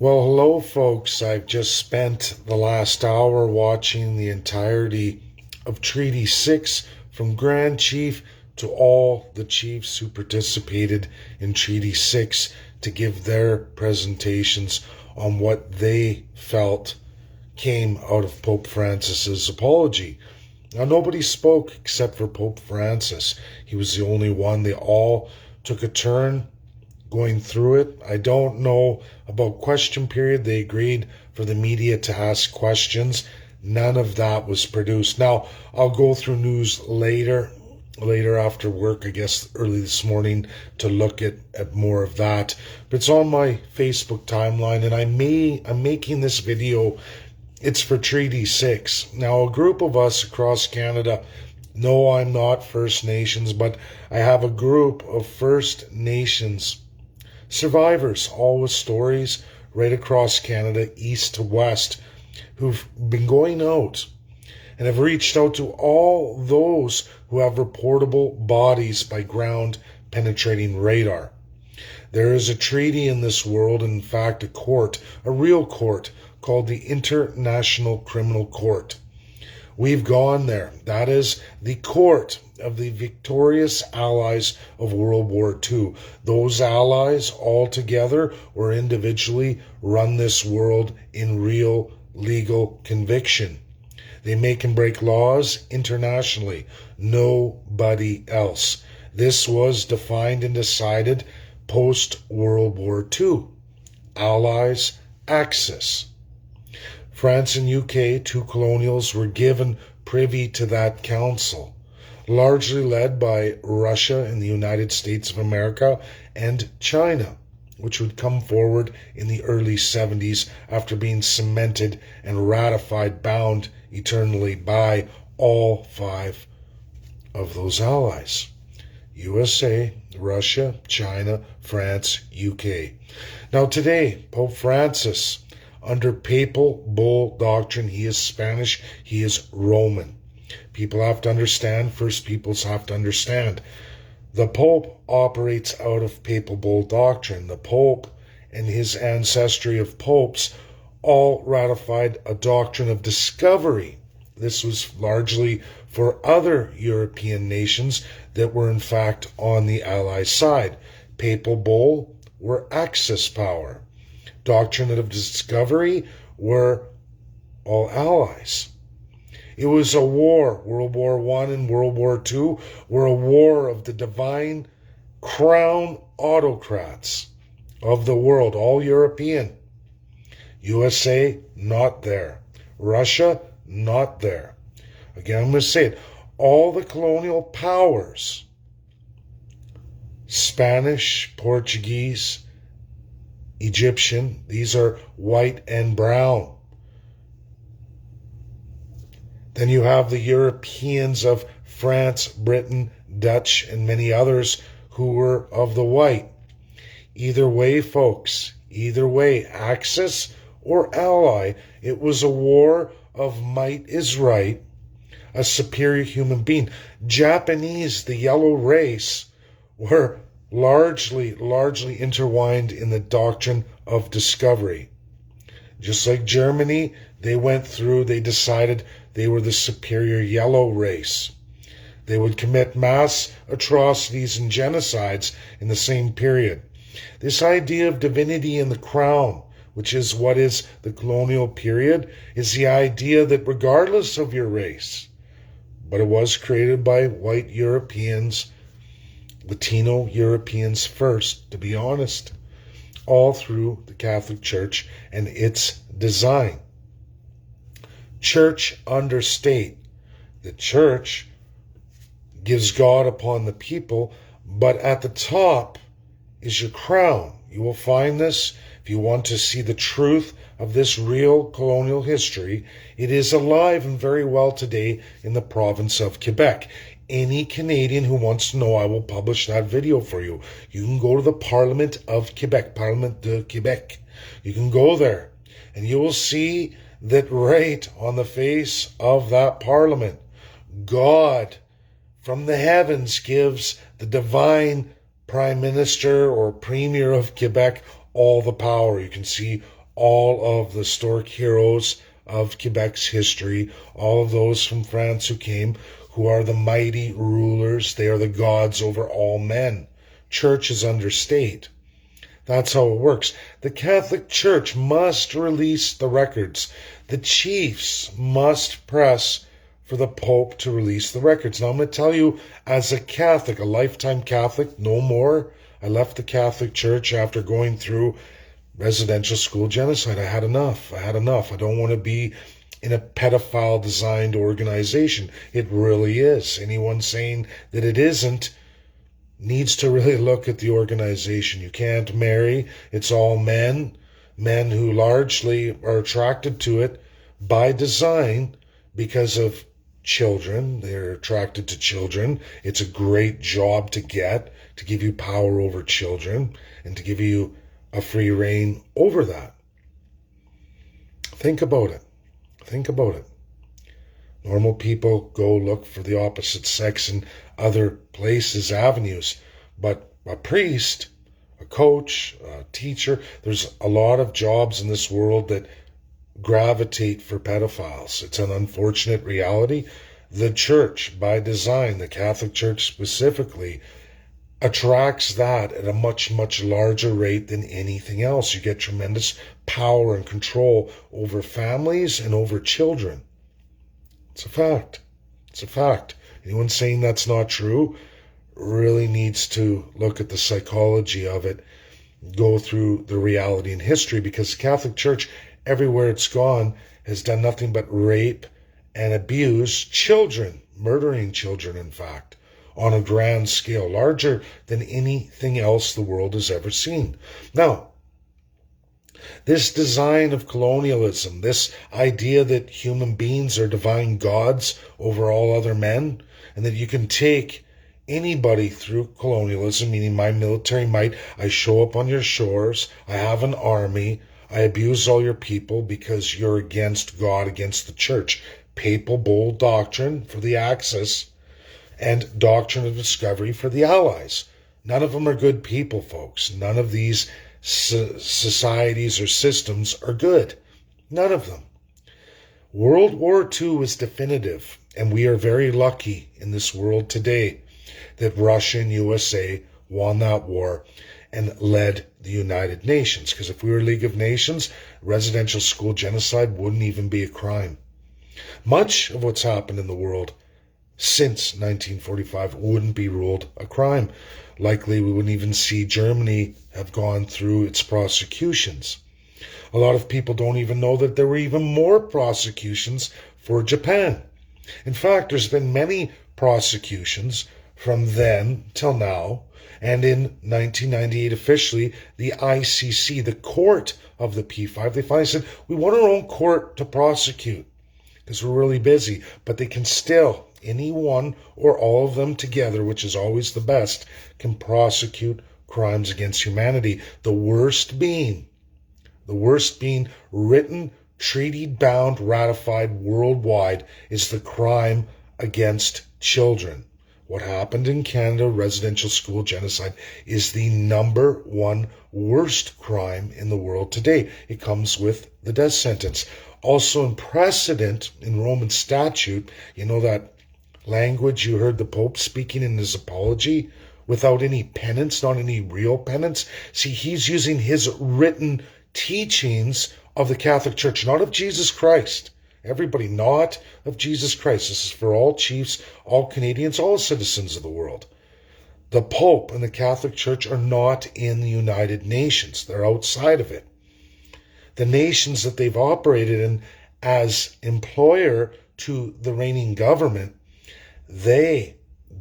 Well, hello, folks. I've just spent the last hour watching the entirety of Treaty 6 from Grand Chief to all the chiefs who participated in Treaty 6 to give their presentations on what they felt came out of Pope Francis's apology. Now, nobody spoke except for Pope Francis. He was the only one. They all took a turn going through it. I don't know about question period. They agreed for the media to ask questions. None of that was produced. Now, I'll go through news later after work, I guess early this morning, to look at more of that. But it's on my Facebook timeline, and I'm making this video. It's for Treaty 6. Now, a group of us across Canada, no, I'm not First Nations, but I have a group of First Nations survivors, all with stories right across Canada, east to west, who've been going out and have reached out to all those who have reportable bodies by ground penetrating radar. There is a treaty in this world, in fact, a court, a real court, called the International Criminal Court. We've gone there. That is the court of the victorious allies of World War II. Those allies, all together or individually, run this world in real legal conviction. They make and break laws internationally. Nobody else. This was defined and decided post-World War II. Allies, Axis. France and UK, two colonials, were given privy to that council, largely led by Russia and the United States of America and China, which would come forward in the early 70s after being cemented and ratified, bound eternally by all five of those allies: USA, Russia, China, France, UK. Now today, Pope Francis, under papal bull doctrine, he is Spanish, he is Roman. People have to understand, First Peoples have to understand. The Pope operates out of papal bull doctrine. The Pope and his ancestry of popes all ratified a doctrine of discovery. This was largely for other European nations that were in fact on the Allied side. Papal bull were Axis power. Doctrine of discovery were all allies. It was a war. World War I and World War II were a war of the divine crown autocrats of the world, all European. USA, not there. Russia, not there. Again, I'm going to say it. All the colonial powers, Spanish, Portuguese, Egyptian, these are white and brown. Then you have the Europeans of France, Britain, Dutch, and many others who were of the white. Either way, folks, either way, Axis or ally, it was a war of might is right, a superior human being. Japanese, the yellow race, were largely intertwined in the doctrine of discovery. Just like Germany, they decided they were the superior yellow race. They would commit mass atrocities and genocides in the same period. This idea of divinity in the crown, which is what is the colonial period, is the idea that regardless of your race, but it was created by white Europeans, Latino Europeans first, to be honest, all through the Catholic Church and its design. Church under state. The church gives God upon the people, but at the top is your crown. You will find this if you want to see the truth of this real colonial history. It is alive and very well today in the province of Quebec. Any Canadian who wants to know, I will publish that video for you. You can go to the Parliament of Quebec, Parlement de Quebec. You can go there and you will see that right on the face of that Parliament, God from the heavens gives the divine Prime Minister or Premier of Quebec all the power. You can see all of the historic heroes of Quebec's history, all of those from France who came, who are the mighty rulers. They are the gods over all men. Church is under state. That's how it works. The Catholic Church must release the records. The chiefs must press for the Pope to release the records. Now, I'm going to tell you, as a Catholic, a lifetime Catholic, no more. I left the Catholic Church after going through residential school genocide. I had enough. I don't want to be in a pedophile-designed organization. It really is. Anyone saying that it isn't needs to really look at the organization. You can't marry. It's all men who largely are attracted to it by design because of children. They're attracted to children. It's a great job to get, to give you power over children and to give you a free reign over that. Think about it. Think about it. Normal people go look for the opposite sex in other places, avenues. But a priest, a coach, a teacher, there's a lot of jobs in this world that gravitate for pedophiles. It's an unfortunate reality. The church, by design, the Catholic Church specifically, attracts that at a much, much larger rate than anything else. You get tremendous power and control over families and over children. It's a fact. It's a fact. Anyone saying that's not true really needs to look at the psychology of it, go through the reality and history, because the Catholic Church, everywhere it's gone, has done nothing but rape and abuse children, murdering children, in fact, on a grand scale, larger than anything else the world has ever seen. Now, this design of colonialism, this idea that human beings are divine gods over all other men, and that you can take anybody through colonialism, meaning my military might, I show up on your shores, I have an army, I abuse all your people because you're against God, against the church. Papal bull doctrine for the Axis and doctrine of discovery for the Allies. None of them are good people, folks. None of these societies or systems are good. None of them. World War II was definitive, and we are very lucky in this world today that Russia and USA won that war and led the United Nations. Because if we were a League of Nations, residential school genocide wouldn't even be a crime. Much of what's happened in the world since 1945 wouldn't be ruled a crime. Likely we wouldn't even see Germany have gone through its prosecutions. A lot of people don't even know that there were even more prosecutions for Japan. In fact, there's been many prosecutions from then till now, and in 1998 officially, the ICC, the court of the P5, they finally said, we want our own court to prosecute because we're really busy, but they can still, any one or all of them together, which is always the best, can prosecute crimes against humanity. The worst being written, treaty-bound, ratified worldwide is the crime against children. What happened in Canada, residential school genocide, is the number one worst crime in the world today. It comes with the death sentence. Also in precedent, in Roman statute, you know that language you heard the Pope speaking in his apology without any penance, not any real penance? See, he's using his written teachings of the Catholic Church, not of Jesus Christ. Everybody, not of Jesus Christ. This is for all chiefs, all Canadians, all citizens of the world. The Pope and the Catholic Church are not in the United Nations. They're outside of it. The nations that they've operated in as employer to the reigning government, they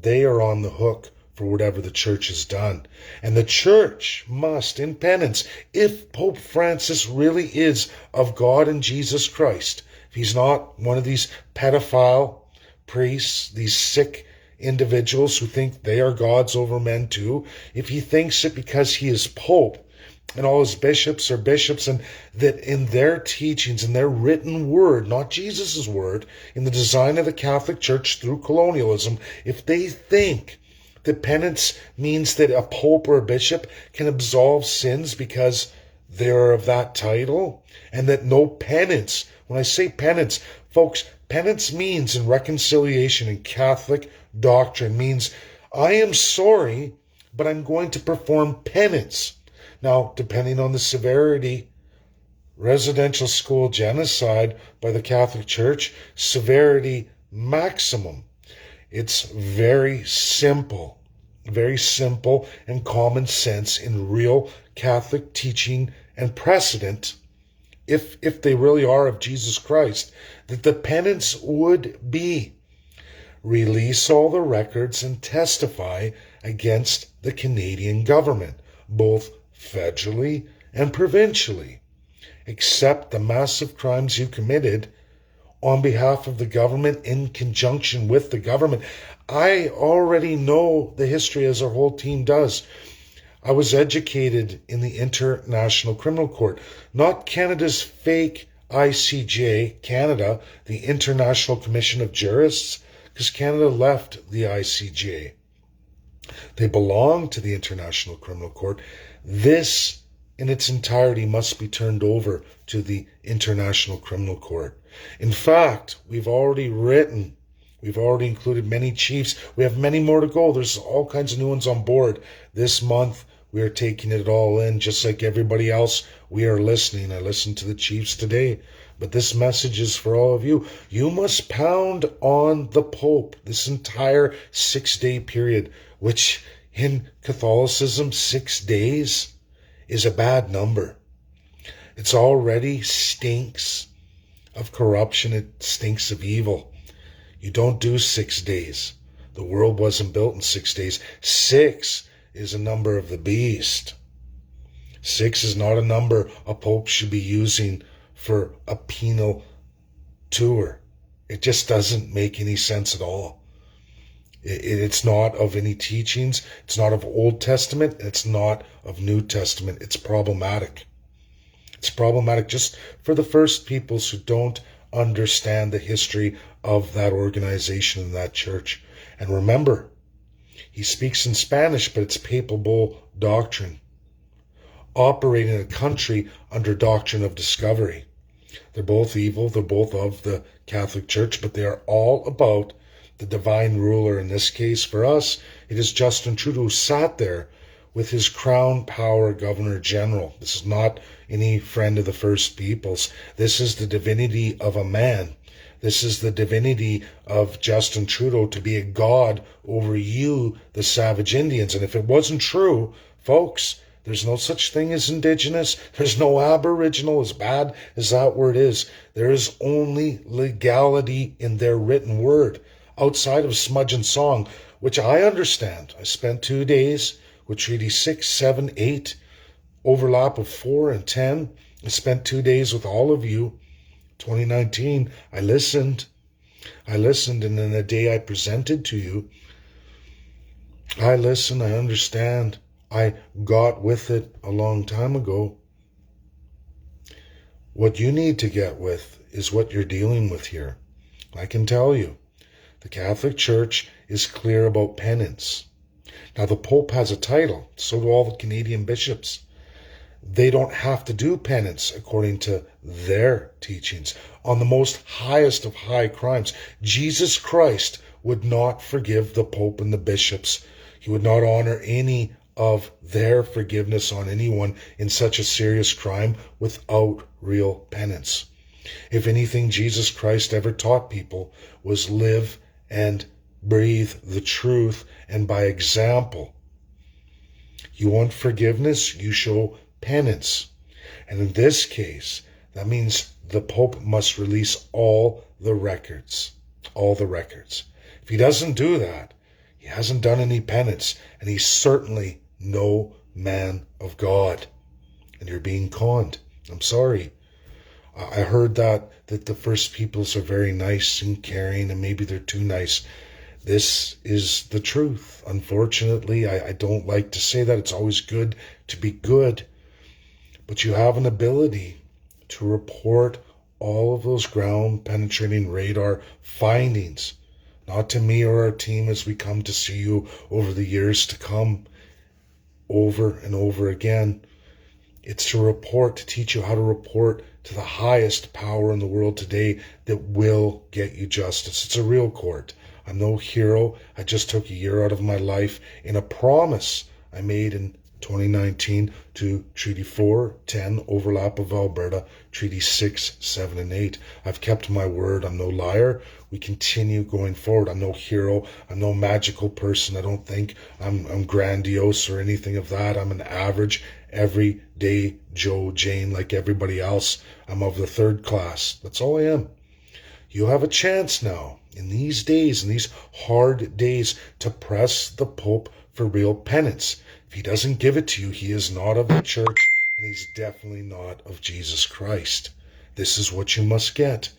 are on the hook for whatever the church has done. And the church must, in penance, if Pope Francis really is of God and Jesus Christ, if he's not one of these pedophile priests, these sick individuals who think they are gods over men too, if he thinks it because he is Pope and all his bishops are bishops, and that in their teachings, in their written word, not Jesus' word, in the design of the Catholic Church through colonialism, if they think that penance means that a pope or a bishop can absolve sins because they are of that title, and that no penance. When I say penance, folks, penance means in reconciliation in Catholic doctrine means I am sorry, but I'm going to perform penance. Now, depending on the severity, residential school genocide by the Catholic Church, severity maximum. It's very simple and common sense in real Catholic teaching and precedent, if they really are of Jesus Christ, that the penance would be release all the records and testify against the Canadian government, both federally and provincially. Accept the massive crimes you committed on behalf of the government in conjunction with the government. I already know the history, as our whole team does. I was educated in the International Criminal Court, not Canada's fake ICJ, Canada, the International Commission of Jurists, because Canada left the ICJ. They belong to the International Criminal Court. This in its entirety must be turned over to the International Criminal Court. In fact, we've already included many chiefs. We have many more to go. There's all kinds of new ones on board. This month, we are taking it all in, just like everybody else. We are listening. I listened to the chiefs today. But this message is for all of you. You must pound on the Pope this entire 6-day period, which in Catholicism, 6 days is a bad number. It already stinks of corruption. It stinks of evil. You don't do 6 days. The world wasn't built in 6 days. 6 is a number of the beast. 6 is not a number a pope should be using for a penal tour. It just doesn't make any sense at all. It's not of any teachings. It's not of Old Testament. It's not of New Testament. It's problematic. It's problematic just for the first peoples who don't understand the history of that organization and that church. And remember, he speaks in Spanish, but it's papal bull doctrine, operating in a country under doctrine of discovery. They're both evil. They're both of the Catholic Church, but they are all about the divine ruler. In this case, for us, it is Justin Trudeau, who sat there with his crown power governor general. This is not any friend of the First Peoples. This is the divinity of a man. This is the divinity of Justin Trudeau to be a god over you, the savage Indians. And if it wasn't true, folks, there's no such thing as Indigenous. There's no Aboriginal, as bad as that word is. There is only legality in their written word, outside of smudge and song, which I understand. I spent 2 days with Treaty 6, 7, 8, overlap of 4 and 10. I spent 2 days with all of you. 2019, I listened, and in the day I presented to you, I listened, I understand. I got with it a long time ago. What you need to get with is what you're dealing with here. I can tell you, the Catholic Church is clear about penance. Now, the Pope has a title, so do all the Canadian bishops. They don't have to do penance according to their teachings. On the most highest of high crimes, Jesus Christ would not forgive the Pope and the bishops. He would not honor any of their forgiveness on anyone in such a serious crime without real penance. If anything Jesus Christ ever taught people was live and breathe the truth, and by example. You want forgiveness, you show penance. And in this case, that means the Pope must release all the records. All the records. If he doesn't do that, he hasn't done any penance, and he's certainly no man of God. And you're being conned. I'm sorry. I heard that the First Peoples are very nice and caring, and maybe they're too nice. This is the truth. Unfortunately, I don't like to say that. It's always good to be good. But you have an ability to report all of those ground-penetrating radar findings, not to me or our team as we come to see you over the years to come, over and over again. It's to report, to teach you how to report to the highest power in the world today that will get you justice. It's a real court. I'm no hero. I just took a year out of my life in a promise I made in 2019 to Treaty 4, 10, overlap of Alberta, Treaty 6, 7, and 8. I've kept my word. I'm no liar. We continue going forward. I'm no hero. I'm no magical person. I don't think I'm grandiose or anything of that. I'm an average, everyday Joe Jane like everybody else. I'm of the third class. That's all I am. You have a chance now, in these days, in these hard days, to press the Pope for real penance. If he doesn't give it to you, he is not of the church, and he's definitely not of Jesus Christ. This is what you must get.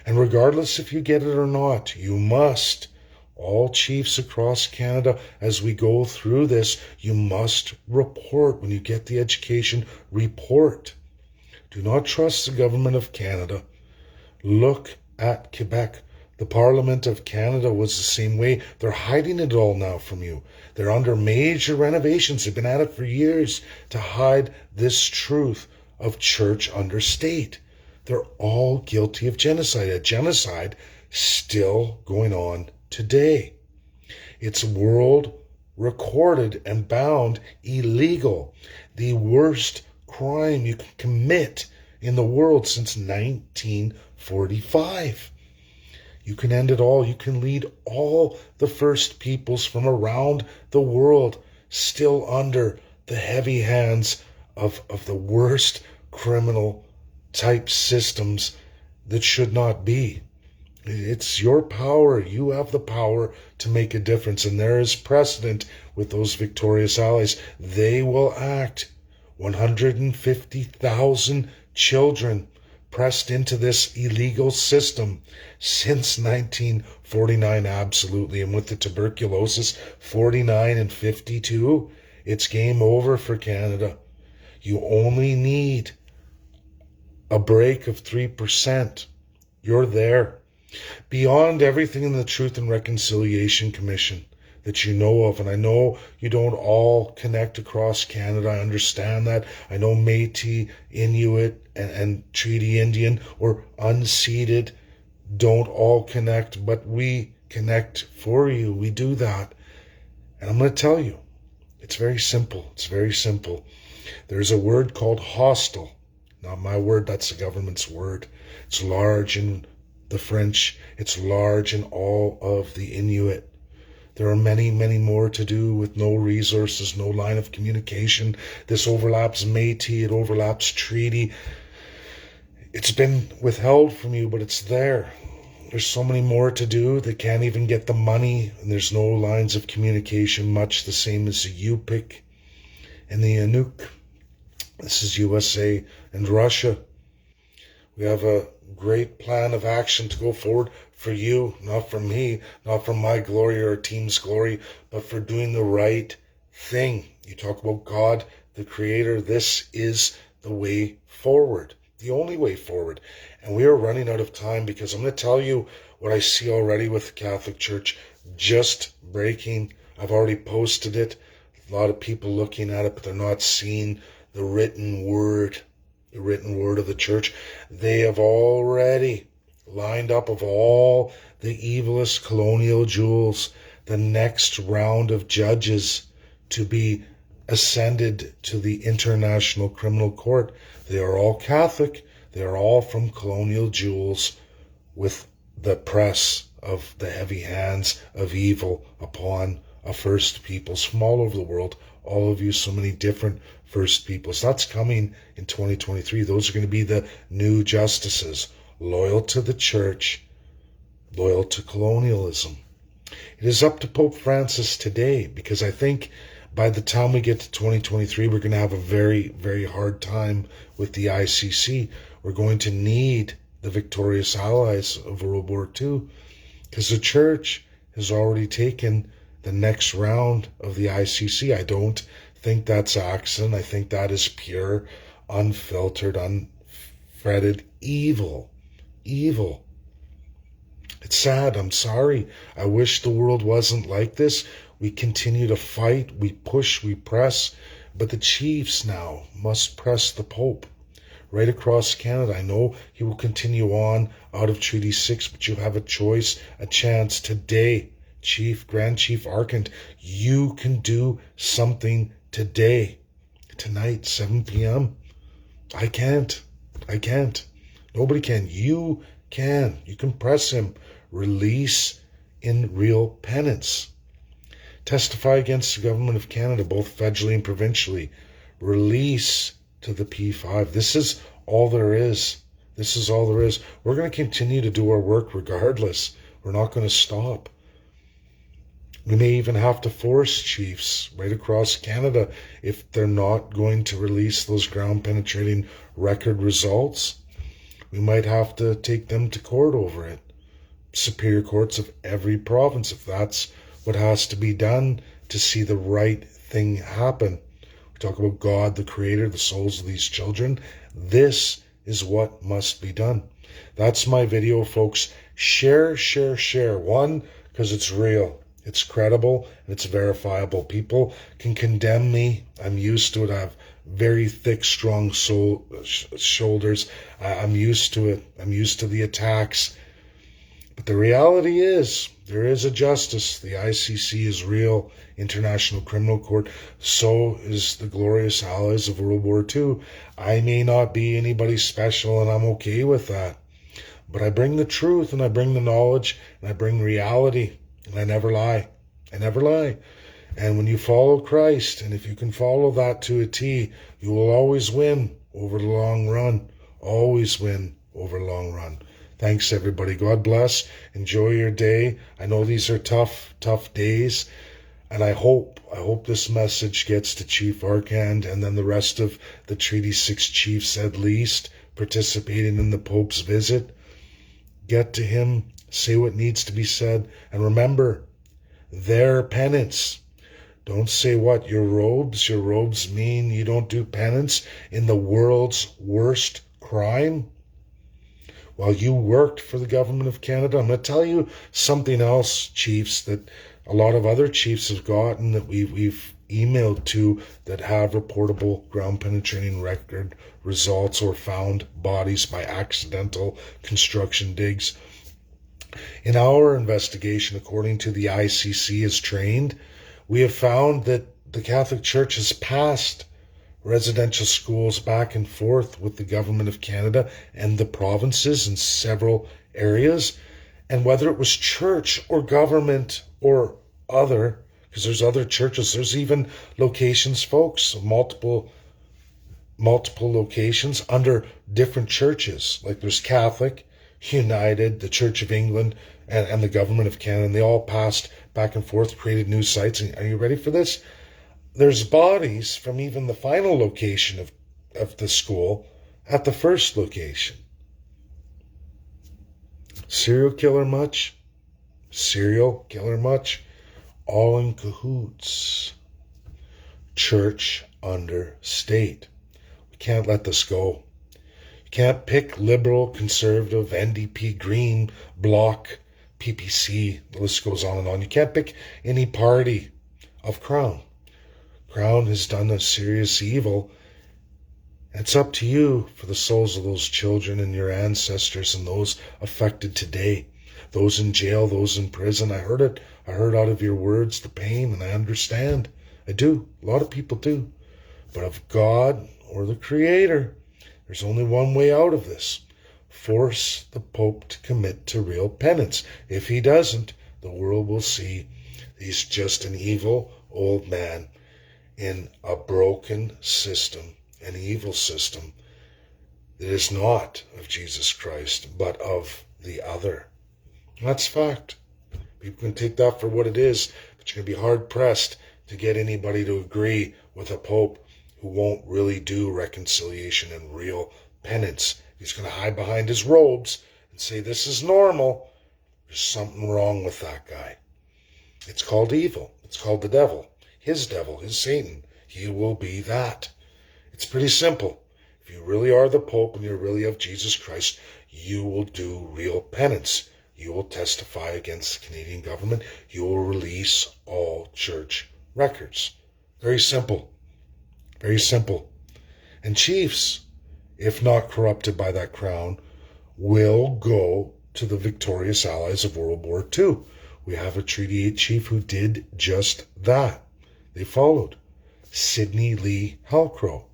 And regardless if you get it or not, you must. All chiefs across Canada, as we go through this, you must report. When you get the education, report. Do not trust the government of Canada. Look at Quebec. The Parliament of Canada was the same way. They're hiding it all now from you. They're under major renovations. They've been at it for years to hide this truth of church under state. They're all guilty of genocide. A genocide still going on today. It's world recorded and bound illegal. The worst crime you can commit in the world since 1945. You can end it all. You can lead all the first peoples from around the world still under the heavy hands of the worst criminal type systems that should not be. It's your power. You have the power to make a difference. And there is precedent with those victorious allies. They will act. 150,000 children pressed into this illegal system since 1949, absolutely. And with the tuberculosis, 49 and 52, it's game over for Canada. You only need a break of 3%. You're there. Beyond everything in the Truth and Reconciliation Commission that you know of, and I know you don't all connect across Canada, I understand that. I know Métis, Inuit, and Treaty Indian or unceded don't all connect, but we connect for you. We do that. And I'm going to tell you, it's very simple. It's very simple. There's a word called hostile. Not my word, that's the government's word. It's large in the French. It's large in all of the Inuit. There are many, many more to do with no resources, no line of communication. This overlaps Métis, it overlaps treaty. It's been withheld from you, but it's there. There's so many more to do. They can't even get the money, and there's no lines of communication, much the same as the Yupik and the Inuk. This is USA and Russia. We have a great plan of action to go forward for you, not for me, not for my glory or our team's glory, but for doing the right thing. You talk about God, the Creator. This is the way forward, the only way forward. And we are running out of time because I'm going to tell you what I see already with the Catholic Church just breaking. I've already posted it. A lot of people looking at it, but they're not seeing the written word of the church. They have already lined up of all the evilest colonial jewels, the next round of judges to be ascended to the International Criminal Court. They are all Catholic. They are all from colonial jewels with the press of the heavy hands of evil upon a First Peoples from all over the world. All of you, so many different First Peoples. That's coming in 2023. Those are going to be the new justices, loyal to the church, loyal to colonialism. It is up to Pope Francis today, because I think by the time we get to 2023, we're going to have a very, very hard time with the ICC. We're going to need the victorious allies of World War II, because the church has already taken the next round of the ICC. I don't think that's accident. I think that is pure, unfiltered, unfretted evil. Evil. It's sad. I'm sorry. I wish the world wasn't like this. We continue to fight. We push. We press. But the chiefs now must press the Pope right across Canada. I know he will continue on out of Treaty 6, but you have a choice, a chance today. Grand Chief Arcand, you can do something today, tonight, 7 p.m. I can't. Nobody can. You can. You can press him. Release in real penance. Testify against the government of Canada, both federally and provincially. Release to the P5. This is all there is. We're going to continue to do our work regardless. We're not going to stop. We may even have to force chiefs right across Canada if they're not going to release those ground-penetrating record results. We might have to take them to court over it. Superior courts of every province, if that's what has to be done to see the right thing happen. We talk about God, the Creator, the souls of these children. This is what must be done. That's my video, folks. Share. One, because it's real. It's credible and it's verifiable. People can condemn me. I'm used to it. I have very thick, strong shoulders. I'm used to it. I'm used to the attacks. But the reality is, there is a justice. The ICC is real. International Criminal Court. So is the glorious allies of World War II. I may not be anybody special, and I'm okay with that. But I bring the truth, and I bring the knowledge, and I bring reality. And I never lie. And when you follow Christ, and if you can follow that to a T, you will always win over the long run. Thanks, everybody. God bless. Enjoy your day. I know these are tough days. And I hope this message gets to Chief Arcand and then the rest of the Treaty 6 chiefs at least participating in the Pope's visit. Get to him. Say what needs to be said. And remember, their penance. Don't say what? Your robes? Your robes mean you don't do penance in the world's worst crime? While you worked for the government of Canada, I'm going to tell you something else, chiefs, that a lot of other chiefs have gotten that we've emailed to that have reportable ground penetrating record results or found bodies by accidental construction digs. In our investigation, according to the ICC as trained, we have found that the Catholic Church has passed residential schools back and forth with the government of Canada and the provinces in several areas. And whether it was church or government or other, because there's other churches, there's even locations, folks, multiple locations under different churches. Like there's Catholic, United, the Church of England, and the government of Canada, and they all passed back and forth, created new sites. And are you ready for this? There's bodies from even the final location of the school at the first location. Serial killer much? All in cahoots. Church under state. We can't let this go. Can't pick Liberal, Conservative, NDP, Green, Bloc, PPC, the list goes on and on. You can't pick any party of Crown. Crown has done a serious evil. It's up to you for the souls of those children and your ancestors and those affected today. Those in jail, those in prison. I heard it. I heard out of your words the pain, and I understand. I do. A lot of people do. But of God or the Creator, there's only one way out of this. Force the Pope to commit to real penance. If he doesn't, the world will see he's just an evil old man in a broken system, an evil system that is not of Jesus Christ, but of the other. That's fact. People can take that for what it is, but you're going to be hard-pressed to get anybody to agree with a Pope who won't really do reconciliation and real penance. He's going to hide behind his robes and say, this is normal. There's something wrong with that guy. It's called evil. It's called the devil, his Satan. He will be that. It's pretty simple. If you really are the Pope and you're really of Jesus Christ, you will do real penance. You will testify against the Canadian government. You will release all church records. Very simple. Very simple. And chiefs, if not corrupted by that crown, will go to the victorious allies of World War II. We have a Treaty 8 chief who did just that. They followed. Sidney Lee Halcrow.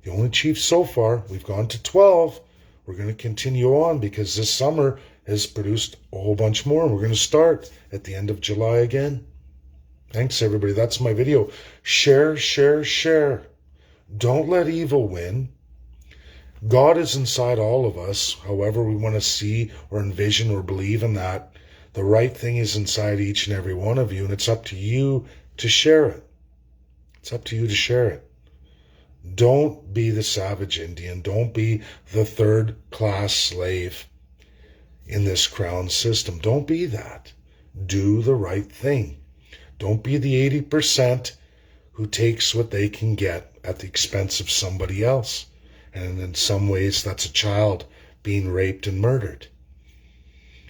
The only chief so far. We've gone to 12. We're going to continue on because this summer has produced a whole bunch more. We're going to start at the end of July again. Thanks, everybody. That's my video. Share, share, share. Don't let evil win. God is inside all of us, however we want to see or envision or believe in that. The right thing is inside each and every one of you, and it's up to you to share it. It's up to you to share it. Don't be the savage Indian. Don't be the third-class slave in this crown system. Don't be that. Do the right thing. Don't be the 80% who takes what they can get at the expense of somebody else. And in some ways, that's a child being raped and murdered.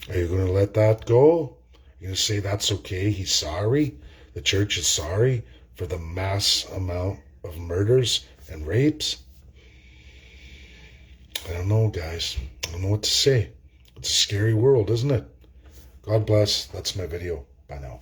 Are you going to let that go? You're going to say that's okay, he's sorry? The church is sorry for the mass amount of murders and rapes? I don't know, guys. I don't know what to say. It's a scary world, isn't it? God bless. That's my video. Bye now.